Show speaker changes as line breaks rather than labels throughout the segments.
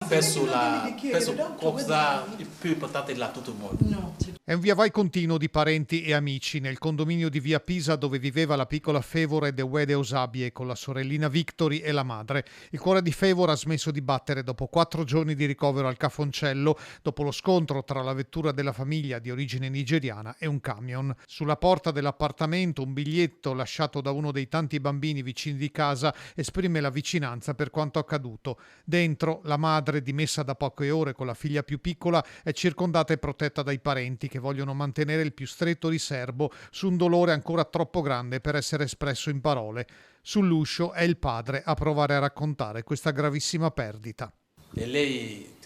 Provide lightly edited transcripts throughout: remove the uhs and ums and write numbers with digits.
Penso cosa più importante là tutto il mondo.
È un via vai continuo di parenti e amici nel condominio di via Pisa dove viveva la piccola Fevora e Dewede Osabie con la sorellina Victory e la madre. Il cuore di Fevora ha smesso di battere dopo 4 giorni di ricovero al Cafoncello, dopo lo scontro tra la vettura della famiglia di origine nigeriana e un camion. Sulla porta dell'appartamento un biglietto lasciato da uno dei tanti bambini vicini di casa esprime la vicinanza per quanto accaduto. Dentro la madre, dimessa da poche ore con la figlia più piccola, è circondata e protetta dai parenti che vogliono mantenere il più stretto riserbo su un dolore ancora troppo grande per essere espresso in parole. Sull'uscio è il padre a provare a raccontare questa gravissima perdita.
E lei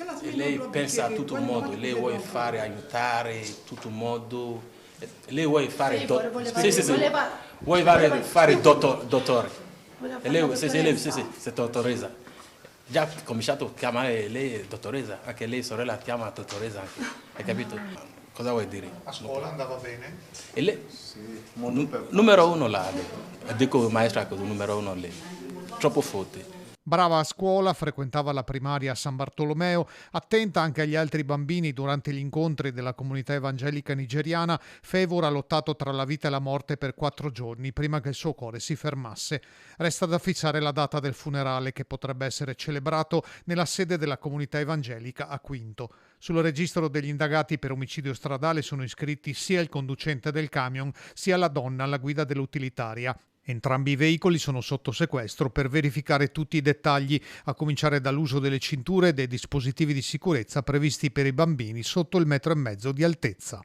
pensa a tutto il mondo, lei vuole fare, aiutare tutto il mondo, lei vuole fare dottore. E lei, sì, dottoressa. Già ha cominciato a chiamare lei dottoressa, anche lei sorella chiama dottoressa anche, hai capito? Cosa vuoi dire?
A scuola andava bene?
E lei, numero uno là, dico maestra così, numero uno lei, troppo forte.
Brava a scuola, frequentava la primaria a San Bartolomeo, attenta anche agli altri bambini durante gli incontri della comunità evangelica nigeriana, Fevora ha lottato tra la vita e la morte per 4 giorni prima che il suo cuore si fermasse. Resta da fissare la data del funerale che potrebbe essere celebrato nella sede della comunità evangelica a Quinto. Sul registro degli indagati per omicidio stradale sono iscritti sia il conducente del camion sia la donna alla guida dell'utilitaria. Entrambi i veicoli sono sotto sequestro per verificare tutti i dettagli, a cominciare dall'uso delle cinture e dei dispositivi di sicurezza previsti per i bambini sotto il 1,5 metri di altezza.